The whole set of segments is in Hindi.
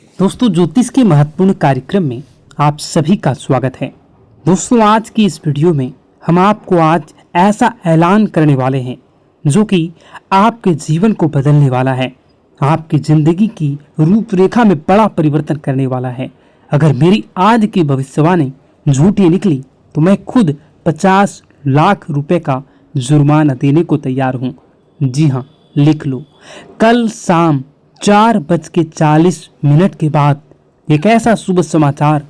दोस्तों, ज्योतिष के महत्वपूर्ण कार्यक्रम में आप सभी का स्वागत है। दोस्तों, आज की इस वीडियो में हम आपको आज ऐसा ऐलान करने वाले हैं जो कि आपके जीवन को बदलने वाला है, आपकी जिंदगी की रूपरेखा में बड़ा परिवर्तन करने वाला है। अगर मेरी आज की भविष्यवाणी झूठी निकली तो मैं खुद 50 लाख रुपए का जुर्माना देने को तैयार हूँ। जी हाँ, लिख लो। कल शाम 4:40 के बाद एक ऐसा शुभ समाचार,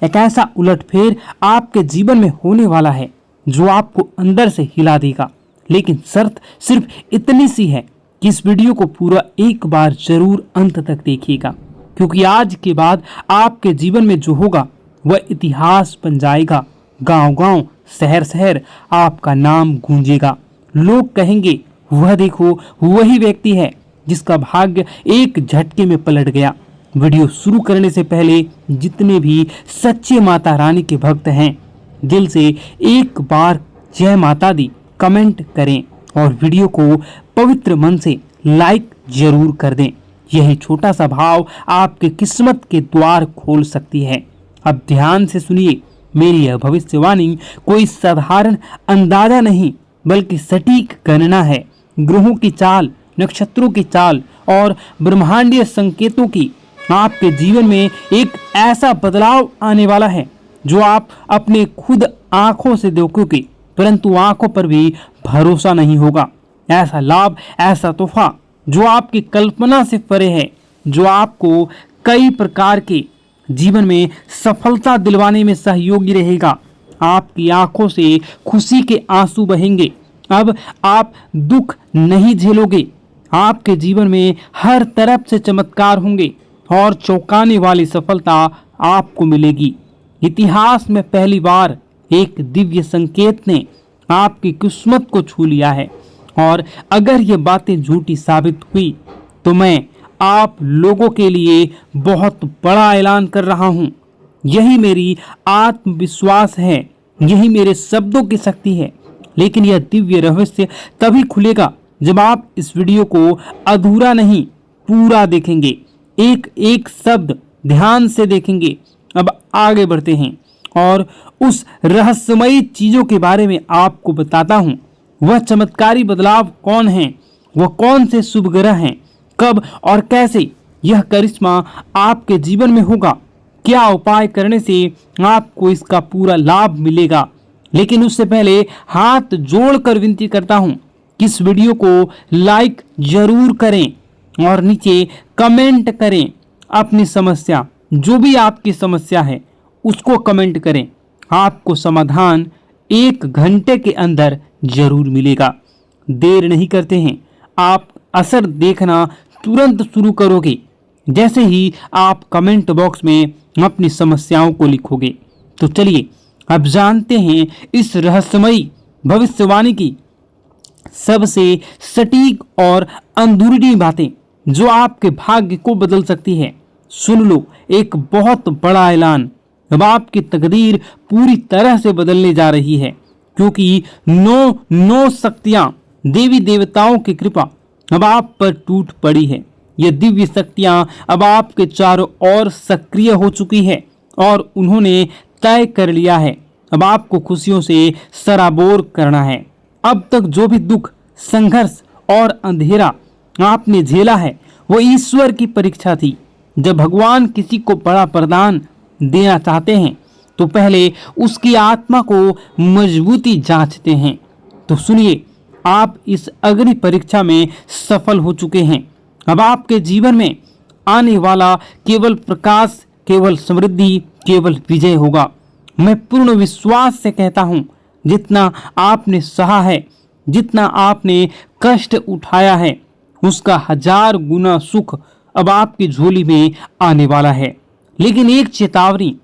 एक ऐसा उलटफेर आपके जीवन में होने वाला है जो आपको अंदर से हिला देगा। लेकिन शर्त सिर्फ इतनी सी है कि इस वीडियो को पूरा एक बार जरूर अंत तक देखिएगा, क्योंकि आज के बाद आपके जीवन में जो होगा वह इतिहास बन जाएगा। गांव-गांव, शहर-शहर आपका नाम गूंजेगा। लोग कहेंगे, वह देखो, वही व्यक्ति है जिसका भाग्य एक झटके में पलट गया। वीडियो शुरू करने से पहले जितने भी सच्चे माता रानी के भक्त हैं, दिल से एक बार जय माता दी कमेंट करें और वीडियो को पवित्र मन से लाइक जरूर कर दें। यही छोटा सा भाव आपके किस्मत के द्वार खोल सकती है। अब ध्यान से सुनिए, मेरी यह भविष्यवाणी कोई साधारण अंदाजा नहीं बल्कि सटीक गणना है। ग्रहों की चाल, नक्षत्रों की चाल और ब्रह्मांडीय संकेतों की आपके जीवन में एक ऐसा बदलाव आने वाला है जो आप अपने खुद आंखों से देखोगे, परंतु आंखों पर भी भरोसा नहीं होगा। ऐसा लाभ, ऐसा तोहफा जो आपकी कल्पना से परे है, जो आपको कई प्रकार के जीवन में सफलता दिलवाने में सहयोगी रहेगा। आपकी आंखों से खुशी के आंसू बहेंगे। अब आप दुख नहीं झेलोगे। आपके जीवन में हर तरफ से चमत्कार होंगे और चौंकाने वाली सफलता आपको मिलेगी। इतिहास में पहली बार एक दिव्य संकेत ने आपकी किस्मत को छू लिया है, और अगर ये बातें झूठी साबित हुई तो मैं आप लोगों के लिए बहुत बड़ा ऐलान कर रहा हूँ। यही मेरी आत्मविश्वास है, यही मेरे शब्दों की शक्ति है। लेकिन यह दिव्य रहस्य तभी खुलेगा जब आप इस वीडियो को अधूरा नहीं, पूरा देखेंगे, एक एक शब्द ध्यान से देखेंगे। अब आगे बढ़ते हैं और उस रहस्यमयी चीजों के बारे में आपको बताता हूं। वह चमत्कारी बदलाव कौन है, वह कौन से शुभ ग्रह हैं, कब और कैसे यह करिश्मा आपके जीवन में होगा, क्या उपाय करने से आपको इसका पूरा लाभ मिलेगा। लेकिन उससे पहले हाथ जोड़कर विनती करता हूं कि इस वीडियो को लाइक जरूर करें और नीचे कमेंट करें अपनी समस्या, जो भी आपकी समस्या है उसको कमेंट करें। आपको समाधान 1 घंटे के अंदर जरूर मिलेगा। देर नहीं करते हैं, आप असर देखना तुरंत शुरू करोगे जैसे ही आप कमेंट बॉक्स में अपनी समस्याओं को लिखोगे। तो चलिए अब जानते हैं इस रहस्यमयी भविष्यवाणी की सबसे सटीक और अंदरूनी बातें जो आपके भाग्य को बदल सकती है। सुन लो, एक बहुत बड़ा ऐलान। अब आपकी तकदीर पूरी तरह से बदलने जा रही है, क्योंकि 9 शक्तियां, देवी देवताओं की कृपा अब आप पर टूट पड़ी है। ये दिव्य शक्तियां अब आपके चारों ओर सक्रिय हो चुकी है और उन्होंने तय कर लिया है अब आपको खुशियों से सराबोर करना है। अब तक जो भी दुख, संघर्ष और अंधेरा आपने झेला है वो ईश्वर की परीक्षा थी। जब भगवान किसी को बड़ा वरदान देना चाहते हैं तो पहले उसकी आत्मा को मजबूती जांचते हैं। तो सुनिए, आप इस अग्नि परीक्षा में सफल हो चुके हैं। अब आपके जीवन में आने वाला केवल प्रकाश, केवल समृद्धि, केवल विजय होगा। मैं पूर्ण विश्वास से कहता हूं, जितना आपने सहा है, जितना आपने कष्ट उठाया है, उसका 1000 गुना सुख अब आपकी झोली में आने वाला है। लेकिन एक चेतावनी,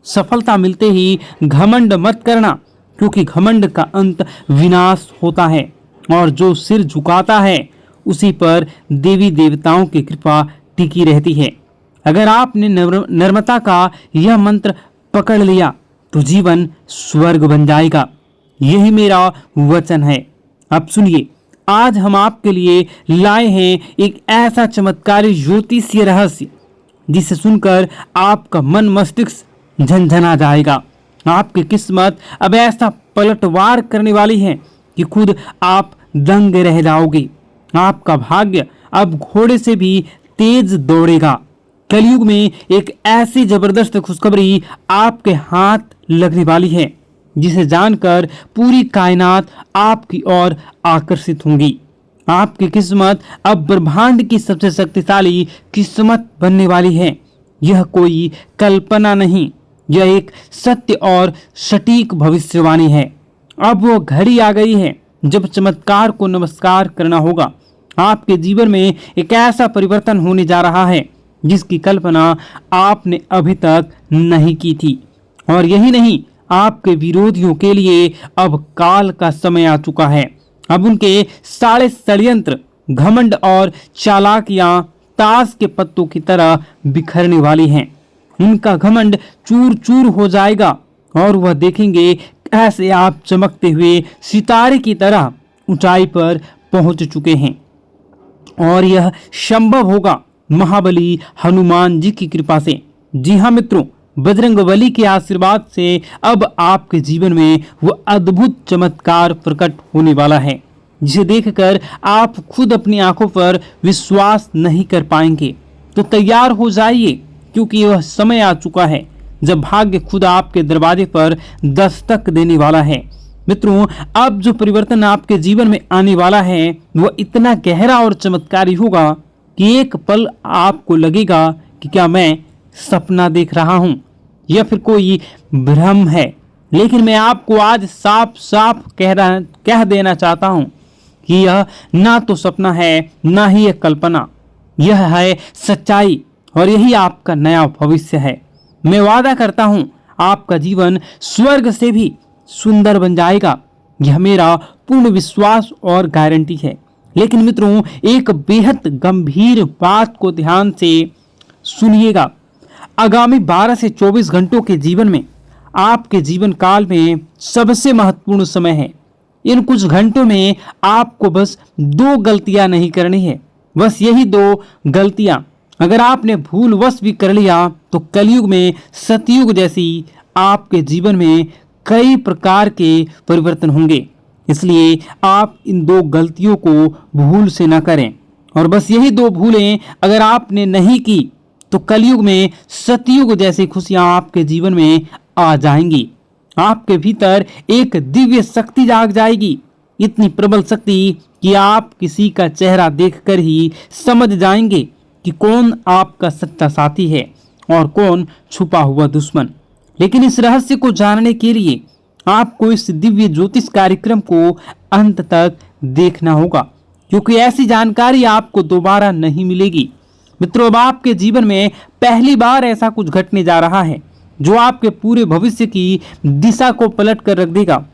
सफलता मिलते ही घमंड मत करना, क्योंकि घमंड का अंत विनाश होता है और जो सिर झुकाता है उसी पर देवी देवताओं की कृपा टिकी रहती है। अगर आपने नम्रता का यह मंत्र पकड़ लिया तो जीवन स्वर्ग बन जाएगा। यही मेरा वचन है। अब सुनिए, आज हम आपके लिए लाए हैं एक ऐसा चमत्कारी ज्योतिषीय रहस्य जिसे सुनकर आपका मन मस्तिष्क झनझना जाएगा। आपकी किस्मत अब ऐसा पलटवार करने वाली है कि खुद आप दंग रह जाओगे। आपका भाग्य अब घोड़े से भी तेज दौड़ेगा। कलयुग में एक ऐसी जबरदस्त खुशखबरी आपके हाथ लगने वाली है जिसे जानकर पूरी कायनात आपकी ओर आकर्षित होंगी। आपकी किस्मत अब ब्रह्मांड की सबसे शक्तिशाली किस्मत बनने वाली है। यह कोई कल्पना नहीं, यह एक सत्य और सटीक भविष्यवाणी है। अब वो घड़ी आ गई है जब चमत्कार को नमस्कार करना होगा। आपके जीवन में एक ऐसा परिवर्तन होने जा रहा है जिसकी कल्पना आपने अभी तक नहीं की थी। और यही नहीं, आपके विरोधियों के लिए अब काल का समय आ चुका है। अब उनके सारे षड्यंत्र, घमंड और चालाकियां ताश के पत्तों की तरह बिखरने वाली हैं। उनका घमंड चूर चूर हो जाएगा और वह देखेंगे कैसे आप चमकते हुए सितारे की तरह ऊंचाई पर पहुंच चुके हैं। और यह संभव होगा महाबली हनुमान जी की कृपा से। जी हाँ मित्रों, बजरंगबली के आशीर्वाद से अब आपके जीवन में वो अद्भुत चमत्कार प्रकट होने वाला है जिसे देखकर आप खुद अपनी आंखों पर विश्वास नहीं कर पाएंगे। तो तैयार हो जाइए, क्योंकि वह समय आ चुका है जब भाग्य खुद आपके दरवाजे पर दस्तक देने वाला है। मित्रों, अब जो परिवर्तन आपके जीवन में आने वाला है वह इतना गहरा और चमत्कारी होगा कि एक पल आपको लगेगा कि क्या मैं सपना देख रहा हूं या फिर कोई भ्रम है। लेकिन मैं आपको आज साफ साफ कह देना चाहता हूं कि यह ना तो सपना है ना ही एक कल्पना, यह है सच्चाई और यही आपका नया भविष्य है। मैं वादा करता हूं आपका जीवन स्वर्ग से भी सुंदर बन जाएगा। यह मेरा पूर्ण विश्वास और गारंटी है। लेकिन मित्रों, एक बेहद गंभीर बात को ध्यान से सुनिएगा। आगामी 12 से 24 घंटों के जीवन में आपके जीवन काल में सबसे महत्वपूर्ण समय है। इन कुछ घंटों में आपको बस 2 गलतियां नहीं करनी है। बस यही 2 गलतियां अगर आपने भूलवश भी कर लिया तो कलयुग में सतयुग जैसी आपके जीवन में कई प्रकार के परिवर्तन होंगे। इसलिए आप इन 2 गलतियों को भूल से न करें। और बस यही 2 भूलें अगर आपने नहीं की तो कलयुग में सतयुग जैसी खुशियां आपके जीवन में आ जाएंगी। आपके भीतर एक दिव्य शक्ति जाग जाएगी, इतनी प्रबल शक्ति कि आप किसी का चेहरा देखकर ही समझ जाएंगे कि कौन आपका सच्चा साथी है और कौन छुपा हुआ दुश्मन। लेकिन इस रहस्य को जानने के लिए आपको इस दिव्य ज्योतिष कार्यक्रम को अंत तक देखना होगा, क्योंकि ऐसी जानकारी आपको दोबारा नहीं मिलेगी। मित्रों, अब आपके जीवन में पहली बार ऐसा कुछ घटने जा रहा है जो आपके पूरे भविष्य की दिशा को पलट कर रख देगा।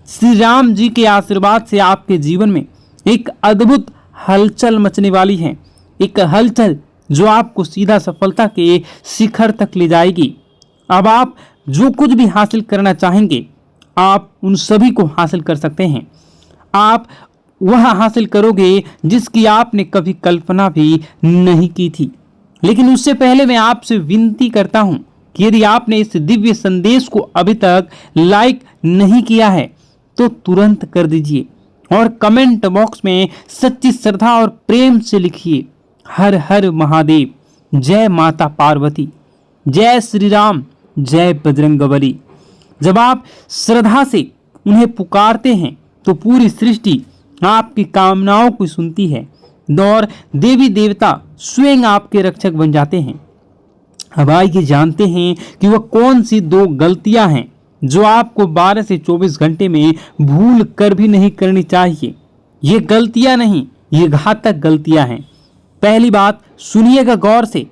श्री राम जी के आशीर्वाद से आपके जीवन में एक अद्भुत हलचल मचने वाली है। एक हलचल जो आपको सीधा सफलता के शिखर तक ले जाएगी। अब आप जो कुछ भी हासिल करना चाहेंगे आप उन सभी को हासिल कर सकते हैं। आप वह हासिल करोगे जिसकी आपने कभी कल्पना भी नहीं की थी। लेकिन उससे पहले मैं आपसे विनती करता हूं कि यदि आपने इस दिव्य संदेश को अभी तक लाइक नहीं किया है तो तुरंत कर दीजिए और कमेंट बॉक्स में सच्ची श्रद्धा और प्रेम से लिखिए, हर हर महादेव, जय माता पार्वती, जय श्री राम, जय बजरंगबली। जब आप श्रद्धा से उन्हें पुकारते हैं तो पूरी सृष्टि आपकी कामनाओं को सुनती है और देवी देवता स्वयं आपके रक्षक बन जाते हैं। अब आइए जानते हैं कि वह कौन सी 2 गलतियां हैं जो आपको 12 से 24 घंटे में भूल कर भी नहीं करनी चाहिए। ये गलतियां नहीं, ये घातक गलतियां हैं। पहली बात सुनिएगा गौर से।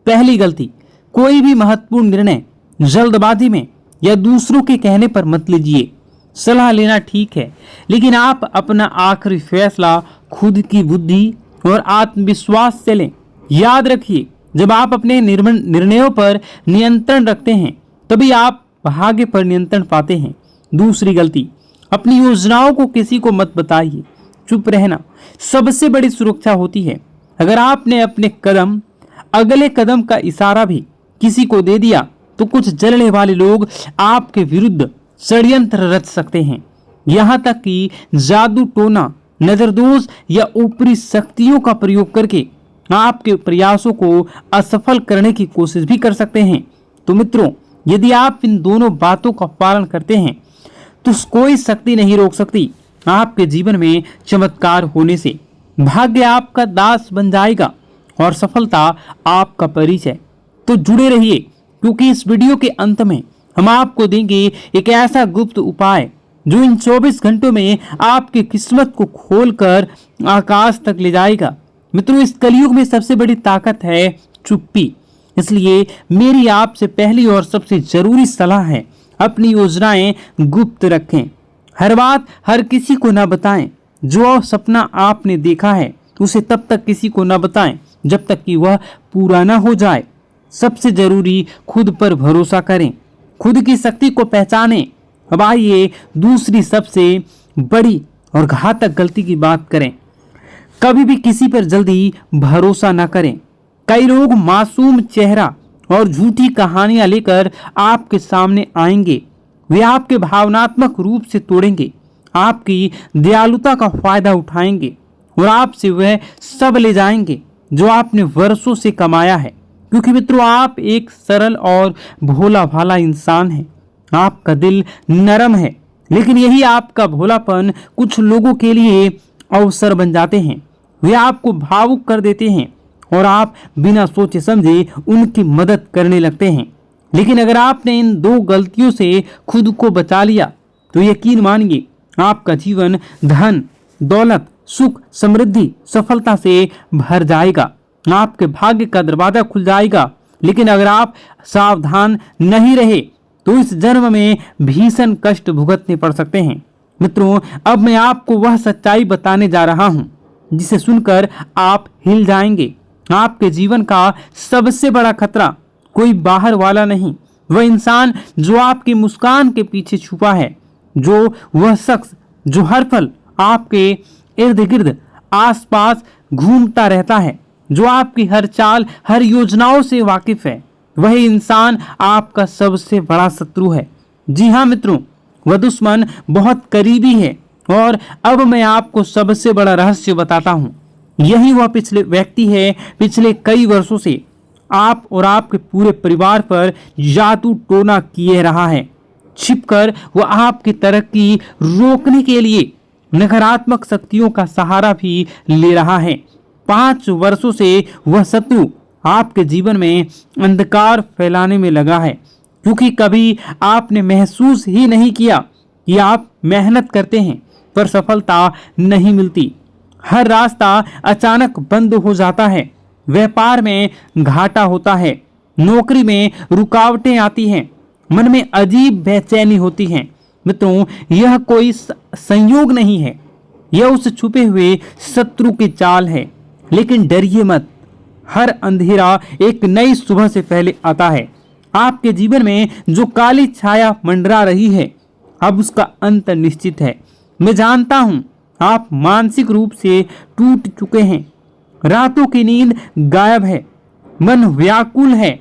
पहली गलती, कोई भी महत्वपूर्ण निर्णय जल्दबाजी में या दूसरों के कहने पर मत लीजिए। सलाह लेना ठीक है, लेकिन आप अपना आखिरी फैसला खुद की बुद्धि और आत्मविश्वास से लें। याद रखिए, जब आप अपने निर्णयों पर नियंत्रण रखते हैं तभी आप भाग्य पर नियंत्रण पाते हैं। दूसरी गलती, अपनी योजनाओं को किसी को मत बताइए। चुप रहना सबसे बड़ी सुरक्षा होती है। अगर आपने अपने कदम अगले कदम का इशारा भी किसी को दे दिया तो कुछ जलने वाले लोग आपके विरुद्ध षड्यंत्र रच सकते हैं। यहाँ तक कि जादू टोना, नजरदोष या ऊपरी शक्तियों का प्रयोग करके आपके प्रयासों को असफल करने की कोशिश भी कर सकते हैं। तो मित्रों, यदि आप इन दोनों बातों का पालन करते हैं तो कोई शक्ति नहीं रोक सकती आपके जीवन में चमत्कार होने से। भाग्य आपका दास बन जाएगा और सफलता आपका परिचय। तो जुड़े रहिए, क्योंकि इस वीडियो के अंत में हम आपको देंगे एक ऐसा गुप्त उपाय जो इन 24 घंटों में आपकी किस्मत को खोलकर आकाश तक ले जाएगा। मित्रों, इस कलयुग में सबसे बड़ी ताकत है चुप्पी। इसलिए मेरी आपसे पहली और सबसे जरूरी सलाह है, अपनी योजनाएं गुप्त रखें। हर बात हर किसी को ना बताएं। जो सपना आपने देखा है उसे तब तक किसी को ना बताएं जब तक कि वह पूरा ना हो जाए। सबसे जरूरी, खुद पर भरोसा करें, खुद की शक्ति को पहचानें। अब आइए दूसरी सबसे बड़ी और घातक गलती की बात करें। कभी भी किसी पर जल्दी भरोसा ना करें। कई लोग मासूम चेहरा और झूठी कहानियां लेकर आपके सामने आएंगे। वे आपके भावनात्मक रूप से तोड़ेंगे, आपकी दयालुता का फायदा उठाएंगे और आपसे वह सब ले जाएंगे जो आपने वर्षों से कमाया है। क्योंकि मित्रों, आप एक सरल और भोला भाला इंसान हैं। आपका दिल नरम है, लेकिन यही आपका भोलापन कुछ लोगों के लिए अवसर बन जाते हैं। वे आपको भावुक कर देते हैं और आप बिना सोचे समझे उनकी मदद करने लगते हैं। लेकिन अगर आपने इन दो गलतियों से खुद को बचा लिया तो यकीन मानिए, आपका जीवन धन, दौलत, सुख, समृद्धि, सफलता से भर जाएगा। आपके भाग्य का दरवाजा खुल जाएगा। लेकिन अगर आप सावधान नहीं रहे तो इस जन्म में भीषण कष्ट भुगतने पड़ सकते हैं। मित्रों, अब मैं आपको वह सच्चाई बताने जा रहा हूं जिसे सुनकर आप हिल जाएंगे। आपके जीवन का सबसे बड़ा खतरा कोई बाहर वाला नहीं, वह इंसान जो आपकी मुस्कान के पीछे छुपा है, जो वह शख्स जो हर पल आपके इर्द गिर्द आसपास घूमता रहता है, जो आपकी हर चाल, हर योजनाओं से वाकिफ है। वही इंसान आपका सबसे बड़ा शत्रु है। जी हाँ मित्रों, वह दुश्मन बहुत करीबी है। और अब मैं आपको सबसे बड़ा रहस्य बताता हूँ। यही वह पिछले व्यक्ति है, पिछले कई वर्षों से आप और आपके पूरे परिवार पर जादू टोना किए रहा है। छिपकर वह आपकी तरक्की रोकने के लिए नकारात्मक शक्तियों का सहारा भी ले रहा है। 5 वर्षों से वह शत्रु आपके जीवन में अंधकार फैलाने में लगा है, क्योंकि कभी आपने महसूस ही नहीं किया कि आप मेहनत करते हैं पर सफलता नहीं मिलती। हर रास्ता अचानक बंद हो जाता है, व्यापार में घाटा होता है, नौकरी में रुकावटें आती हैं, मन में अजीब बेचैनी होती है। मित्रों, यह कोई संयोग नहीं है, यह उस छुपे हुए शत्रु की चाल है। लेकिन डरिए मत, हर अंधेरा एक नई सुबह से पहले आता है। आपके जीवन में जो काली छाया मंडरा रही है, अब उसका अंत निश्चित है। मैं जानता हूं आप मानसिक रूप से टूट चुके हैं, रातों की नींद गायब है, मन व्याकुल है।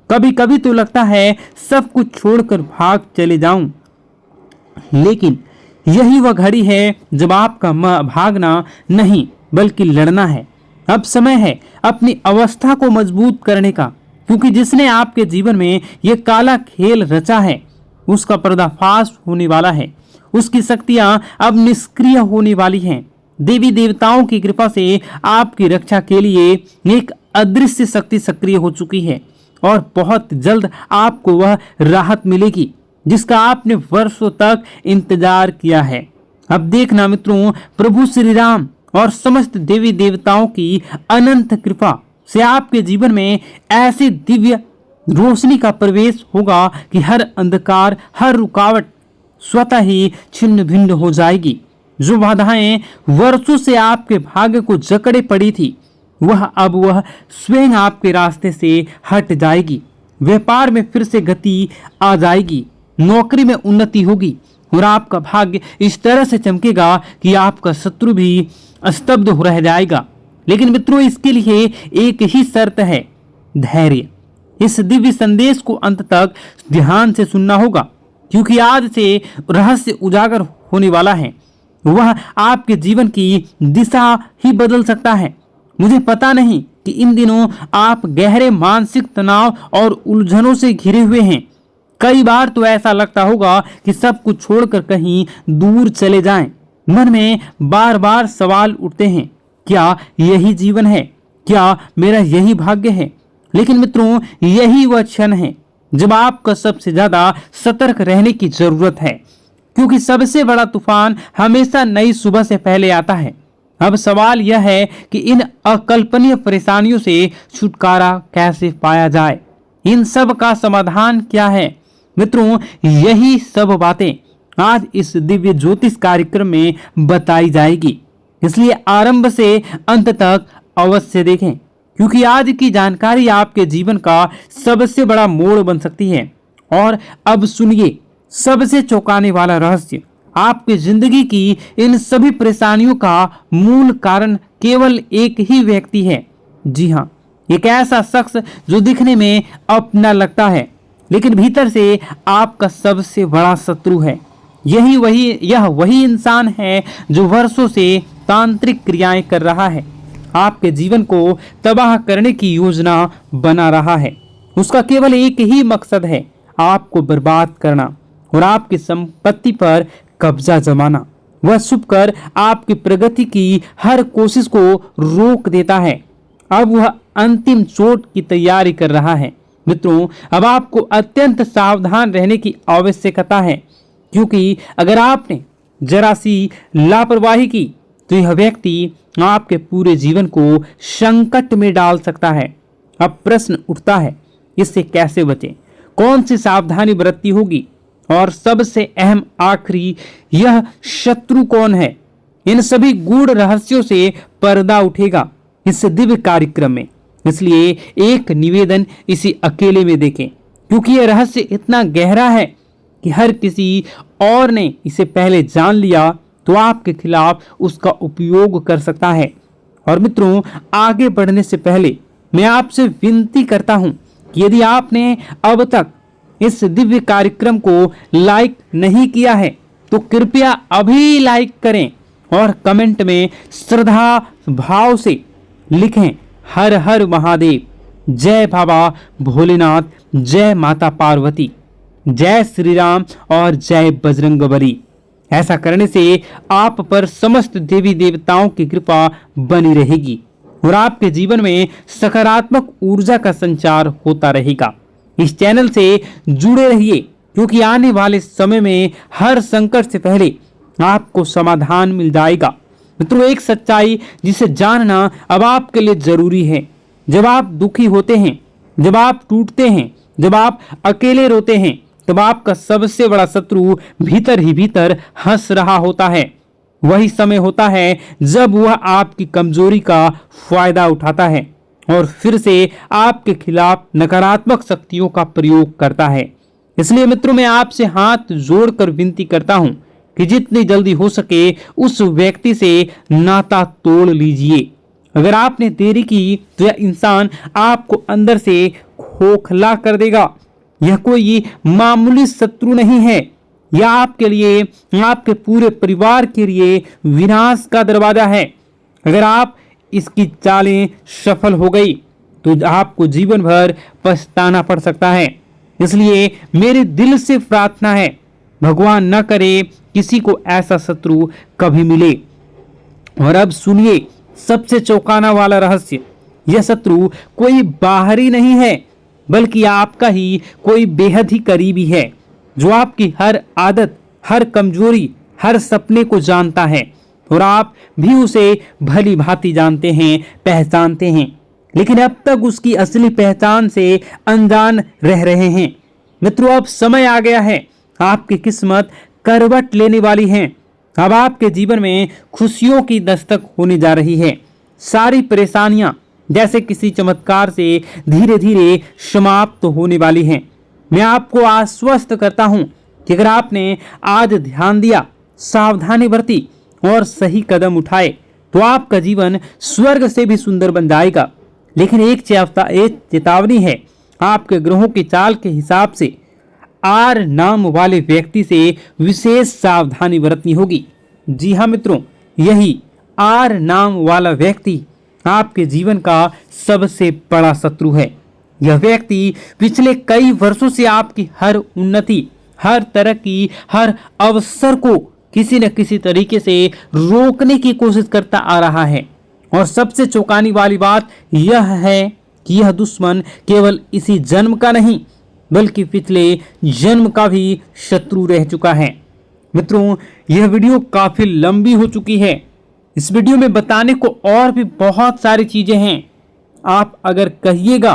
कभी कभी तो लगता है सब कुछ छोड़कर भाग चले जाऊं। लेकिन यही वह घड़ी है जब आपका भागना नहीं बल्कि लड़ना है। अब समय है अपनी अवस्था को मजबूत करने का, क्योंकि जिसने आपके जीवन में यह काला खेल रचा है उसका पर्दाफाश होने वाला है। उसकी शक्तियां अब निष्क्रिय होने वाली हैं। देवी देवताओं की कृपा से आपकी रक्षा के लिए एक अदृश्य शक्ति सक्रिय हो चुकी है और बहुत जल्द आपको वह राहत मिलेगी जिसका आपने वर्षों तक इंतजार किया है। अब देखना मित्रों, प्रभु श्री राम और समस्त देवी देवताओं की अनंत कृपा से आपके जीवन में ऐसी दिव्य रोशनी का प्रवेश होगा कि हर अंधकार, हर रुकावट स्वतः ही छिन्न भिन्न हो जाएगी। जो बाधाएं वर्षों से आपके भाग्य को जकड़े पड़ी थी, वह स्वयं आपके रास्ते से हट जाएगी। व्यापार में फिर से गति आ जाएगी, नौकरी में उन्नति होगी और आपका भाग्य इस तरह से चमकेगा कि आपका शत्रु भी स्तब्ध हो रह जाएगा। लेकिन मित्रों, इसके लिए एक ही शर्त है, धैर्य। इस दिव्य संदेश को अंत तक ध्यान से सुनना होगा, क्योंकि आज से रहस्य उजागर होने वाला है। वह आपके जीवन की दिशा ही बदल सकता है। मुझे पता नहीं कि इन दिनों आप गहरे मानसिक तनाव और उलझनों से घिरे हुए हैं। कई बार तो ऐसा लगता होगा कि सब कुछ छोड़कर कहीं दूर चले जाएं। मन में बार बार सवाल उठते हैं, क्या यही जीवन है? क्या मेरा यही भाग्य है? लेकिन मित्रों, यही वह क्षण है जब आपको सबसे ज्यादा सतर्क रहने की जरूरत है, क्योंकि सबसे बड़ा तूफान हमेशा नई सुबह से पहले आता है। अब सवाल यह है कि इन अकल्पनीय परेशानियों से छुटकारा कैसे पाया जाए? इन सब का समाधान क्या है? मित्रों, यही सब बातें आज इस दिव्य ज्योतिष कार्यक्रम में बताई जाएगी, इसलिए आरंभ से अंत तक अवश्य देखें, क्योंकि आज की जानकारी आपके जीवन का सबसे बड़ा मोड़ बन सकती है। और अब सुनिए सबसे चौंकाने वाला रहस्य। आपकी जिंदगी की इन सभी परेशानियों का मूल कारण केवल एक ही व्यक्ति है। जी हाँ, एक ऐसा शख्स जो दिखने में अपना लगता है, लेकिन भीतर से आपका सबसे बड़ा शत्रु है। यह वही इंसान है जो वर्षों से तांत्रिक क्रियाएं कर रहा है, आपके जीवन को तबाह करने की योजना बना रहा है। उसका केवल एक ही मकसद है, आपको बर्बाद करना और आपकी संपत्ति पर कब्जा जमाना। वह छुपकर आपकी प्रगति की हर कोशिश को रोक देता है। अब वह अंतिम चोट की तैयारी कर रहा है। मित्रों, अब आपको अत्यंत सावधान रहने की आवश्यकता है, क्योंकि अगर आपने जरा सी लापरवाही की तो यह व्यक्ति आपके पूरे जीवन को संकट में डाल सकता है। अब प्रश्न उठता है, इससे कैसे बचें? कौन सी सावधानी बरतनी होगी? और सबसे अहम आखिरी, यह शत्रु कौन है? इन सभी गूढ़ रहस्यों से पर्दा उठेगा इस दिव्य कार्यक्रम में। इसलिए एक निवेदन, इसी अकेले में देखें, क्योंकि यह रहस्य इतना गहरा है कि हर किसी और ने इसे पहले जान लिया तो आपके खिलाफ उसका उपयोग कर सकता है। और मित्रों, आगे बढ़ने से पहले मैं आपसे विनती करता हूं कि यदि आपने अब तक इस दिव्य कार्यक्रम को लाइक नहीं किया है तो कृपया अभी लाइक करें और कमेंट में श्रद्धा भाव से लिखें, हर हर महादेव, जय बाबा भोलेनाथ, जय माता पार्वती, जय श्री राम और जय बजरंगबली। ऐसा करने से आप पर समस्त देवी देवताओं की कृपा बनी रहेगी और आपके जीवन में सकारात्मक ऊर्जा का संचार होता रहेगा। इस चैनल से जुड़े रहिए, क्योंकि आने वाले समय में हर संकट से पहले आपको समाधान मिल जाएगा। मित्रों, एक सच्चाई जिसे जानना अब आपके लिए जरूरी है। जब आप दुखी होते हैं, जब आप टूटते हैं, जब आप अकेले रोते हैं, तब आपका सबसे बड़ा शत्रु भीतर ही भीतर हंस रहा होता है। वही समय होता है जब वह आपकी कमजोरी का फायदा उठाता है और फिर से आपके खिलाफ नकारात्मक शक्तियों का प्रयोग करता है। इसलिए मित्रों, मैं आपसे हाथ जोड़कर विनती करता हूं कि जितनी जल्दी हो सके उस व्यक्ति से नाता तोड़ लीजिए। अगर आपने देरी की तो यह इंसान आपको अंदर से खोखला कर देगा। यह कोई मामूली शत्रु नहीं है, यह आपके लिए, आपके पूरे परिवार के लिए विनाश का दरवाजा है। अगर आप इसकी चालें सफल हो गई तो आपको जीवन भर पछताना पड़ सकता है। इसलिए मेरे दिल से प्रार्थना है, भगवान न करे किसी को ऐसा शत्रु कभी मिले। और अब सुनिए सबसे चौंकाना वाला रहस्य। यह शत्रु कोई बाहरी नहीं है, बल्कि आपका ही कोई बेहद ही करीबी है, जो आपकी हर आदत, हर कमजोरी, हर सपने को जानता है और आप भी उसे भली भांति जानते हैं, पहचानते हैं, लेकिन अब तक उसकी असली पहचान से अनजान रह रहे हैं। मित्रों, अब समय आ गया है, आपकी किस्मत करवट लेने वाली है। अब आपके जीवन में खुशियों की दस्तक होने जा रही है। सारी परेशानियां जैसे किसी चमत्कार से धीरे धीरे समाप्त होने वाली हैं। मैं आपको आश्वस्त करता हूं कि अगर आपने आज ध्यान दिया, सावधानी बरती और सही कदम उठाए तो आपका जीवन स्वर्ग से भी सुंदर बन जाएगा। लेकिन एक चेतावनी है, आपके ग्रहों की चाल के हिसाब से आर नाम वाले व्यक्ति से विशेष सावधानी बरतनी होगी। जी हाँ मित्रों, यही आर नाम वाला व्यक्ति आपके जीवन का सबसे बड़ा शत्रु है। यह व्यक्ति पिछले कई वर्षों से आपकी हर उन्नति, हर तरक्की, हर अवसर को किसी न किसी तरीके से रोकने की कोशिश करता आ रहा है। और सबसे चौंकाने वाली बात यह है कि यह दुश्मन केवल इसी जन्म का नहीं बल्कि पिछले जन्म का भी शत्रु रह चुका है। मित्रों, यह वीडियो काफी लंबी हो चुकी है। इस वीडियो में बताने को और भी बहुत सारी चीजें हैं। आप अगर कहिएगा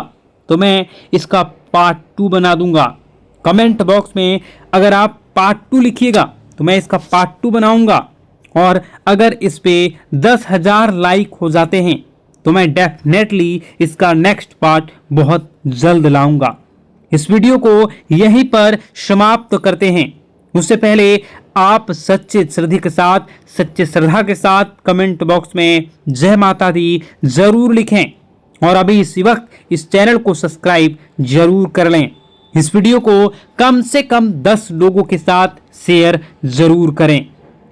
तो मैं इसका पार्ट 2 बना दूंगा। कमेंट बॉक्स में अगर आप पार्ट 2 लिखिएगा तो मैं इसका पार्ट 2 बनाऊंगा। और अगर इस पे 10,000 लाइक हो जाते हैं तो मैं डेफिनेटली इसका नेक्स्ट पार्ट बहुत जल्द लाऊंगा। इस वीडियो को यहीं पर समाप्त करते हैं। उससे पहले आप सच्चे श्रद्धा के साथ कमेंट बॉक्स में जय माता दी जरूर लिखें। और अभी इसी वक्त इस चैनल को सब्सक्राइब जरूर कर लें। इस वीडियो को कम से कम 10 लोगों के साथ शेयर जरूर करें।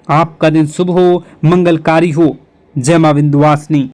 आपका दिन शुभ हो, मंगलकारी हो। जय मां विंध्यवासिनी।